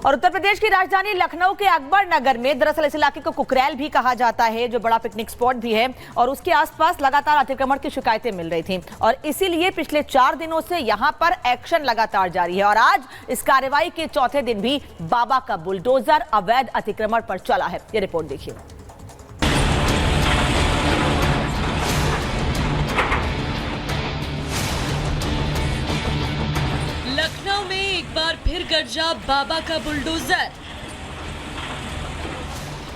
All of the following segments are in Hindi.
और उत्तर प्रदेश की राजधानी लखनऊ के अकबर नगर में दरअसल इस इलाके को कुकरैल भी कहा जाता है, जो बड़ा पिकनिक स्पॉट भी है और उसके आसपास लगातार अतिक्रमण की शिकायतें मिल रही थी और इसीलिए पिछले 4 दिनों से यहां पर एक्शन लगातार जारी है। और आज इस कार्रवाई के चौथे दिन भी बाबा का बुलडोजर अवैध अतिक्रमण पर चला है। ये रिपोर्ट देखिए। लखनऊ में एक बार फिर गरजा बाबा का बुलडोजर।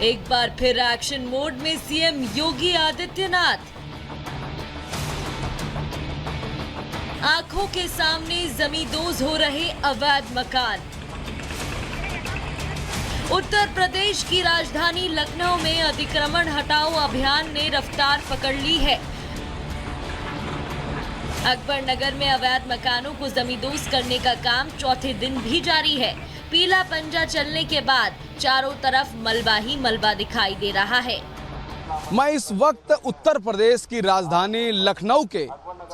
एक बार फिर एक्शन मोड में सीएम योगी आदित्यनाथ। आंखों के सामने जमींदोज हो रहे अवैध मकान। उत्तर प्रदेश की राजधानी लखनऊ में अतिक्रमण हटाओ अभियान ने रफ्तार पकड़ ली है। अकबर नगर में अवैध मकानों को जमींदोज करने का काम चौथे दिन भी जारी है। पीला पंजा चलने के बाद चारों तरफ मलबा ही मलबा दिखाई दे रहा है। मैं इस वक्त उत्तर प्रदेश की राजधानी लखनऊ के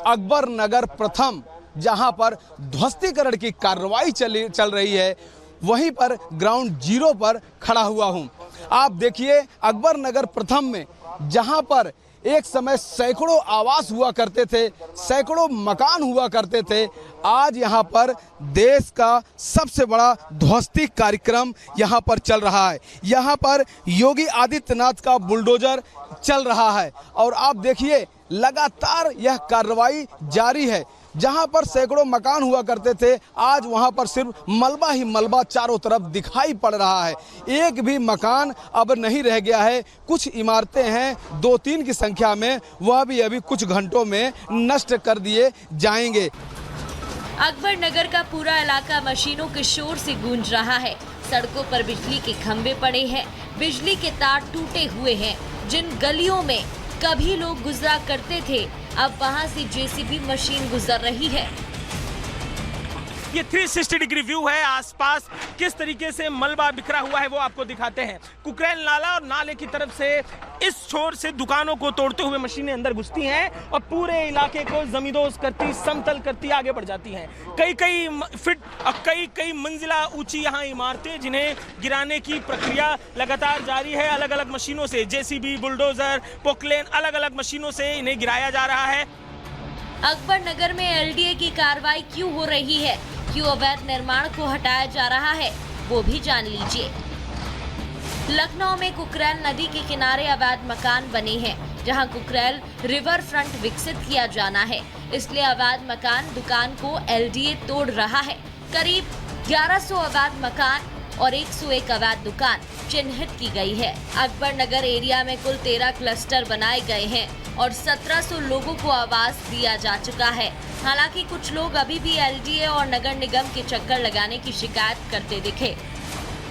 अकबर नगर प्रथम, जहां पर ध्वस्तीकरण की कार्रवाई चल रही है, वहीं पर ग्राउंड जीरो पर खड़ा हुआ हूं। आप देखिए, अकबर नगर प्रथम में जहां पर एक समय सैकड़ों आवास हुआ करते थे, सैकड़ों मकान हुआ करते थे, आज यहाँ पर देश का सबसे बड़ा ध्वस्ती कार्यक्रम यहाँ पर चल रहा है। यहाँ पर योगी आदित्यनाथ का बुलडोजर चल रहा है और आप देखिए लगातार यह कार्रवाई जारी है। जहां पर सैकड़ों मकान हुआ करते थे, आज वहां पर सिर्फ मलबा ही मलबा चारों तरफ दिखाई पड़ रहा है। एक भी मकान अब नहीं रह गया है। कुछ इमारतें हैं 2-3 की संख्या में, वह भी अभी कुछ घंटों में नष्ट कर दिए जाएंगे। अकबर नगर का पूरा इलाका मशीनों के शोर से गूंज रहा है। सड़कों पर बिजली के खंभे पड़े हैं, बिजली के तार टूटे हुए हैं। जिन गलियों में कभी लोग गुजरा करते थे, अब वहां से जेसीबी मशीन गुजर रही है। ये 360 डिग्री व्यू है। आसपास किस तरीके से मलबा बिखरा हुआ है वो आपको दिखाते हैं। कुकरैल नाला और नाले की तरफ से इस छोर से दुकानों को तोड़ते हुए मशीनें अंदर घुसती हैं और पूरे इलाके को जमींदोज करती, समतल करती आगे बढ़ जाती हैं। कई फीट और कई मंजिला ऊंची यहाँ इमारतें, जिन्हें गिराने की प्रक्रिया लगातार जारी है। अलग अलग मशीनों से, जेसीबी, बुलडोजर, पोकलेन, अलग अलग मशीनों से इन्हें गिराया जा रहा है। अकबर नगर में एलडीए की कार्रवाई क्यों हो रही है, क्यों अवैध निर्माण को हटाया जा रहा है, वो भी जान लीजिए। लखनऊ में कुकरैल नदी के किनारे अवैध मकान बने हैं, जहां कुकरैल रिवर फ्रंट विकसित किया जाना है, इसलिए अवैध मकान दुकान को एलडीए तोड़ रहा है। करीब 1100 अवैध मकान और 101 अवैध दुकान चिन्हित की गई है। अकबर नगर एरिया में कुल 13 क्लस्टर बनाए गए हैं और 1700 लोगों को आवास दिया जा चुका है। हालांकि कुछ लोग अभी भी एलडीए और नगर निगम के चक्कर लगाने की शिकायत करते दिखे।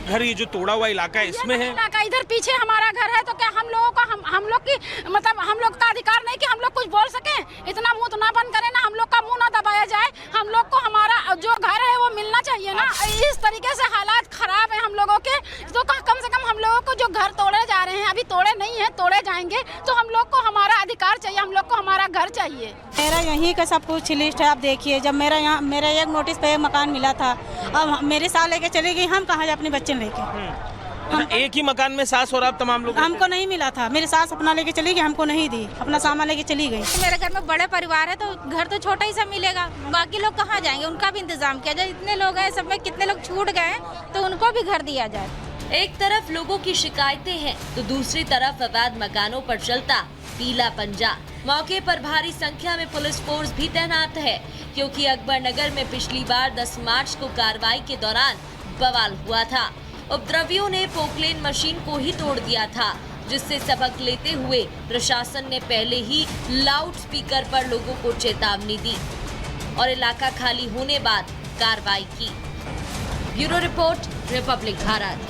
घर ये जो तोड़ा हुआ इलाका है, इसमें है इधर पीछे हमारा घर है, तो क्या हम लोगों का हम लोग की मतलब हम लोग का अधिकार नहीं कि हम लोग कुछ बोल सकें? इतना मुंह तो ना बंद करें ना, हम लोग का मुंह ना दबाया जाए। हम लोग को हमारा जो घर है वो मिलना चाहिए ना। इस तरीके से हालात खराब है हम लोगों के, तो कम से कम हम लोगों को जो घर तोड़े जा रहे हैं, अभी तोड़े नहीं है, तोड़े जाएंगे, तो हम लोग को हमारा अधिकार चाहिए, हम लोग को हमारा घर चाहिए। मेरा यहीं का सब कुछ लिस्ट है। आप देखिए, जब मेरा एक नोटिस पे एक मकान मिला था, अब मेरी सास लेके चली गई, हम कहाँ जाए अपने बच्चे लेके? एक ही मकान में सास और आप तमाम लोग? हमको नहीं मिला था, मेरी सास अपना लेके चली गई, हमको नहीं दी, अपना सामान लेके चली गई। मेरे घर में बड़े परिवार है, तो घर तो छोटा ही सा मिलेगा, बाकी लोग कहाँ जाएंगे? उनका भी इंतजाम किया जाए। इतने लोग हैं, सब में कितने लोग छूट गए, तो उनको भी घर दिया जाए। एक तरफ लोगों की शिकायतें हैं, तो दूसरी तरफ अवैध मकानों पर चलता पीला पंजा। मौके पर भारी संख्या में पुलिस फोर्स भी तैनात है, क्योंकि अकबर नगर में पिछली बार 10 मार्च को कार्रवाई के दौरान बवाल हुआ था। उपद्रवियों ने पोकलेन मशीन को ही तोड़ दिया था, जिससे सबक लेते हुए प्रशासन ने पहले ही लाउड स्पीकर पर लोगों को चेतावनी दी और इलाका खाली होने बाद कार्रवाई की। Bureau report, Republic Bharat.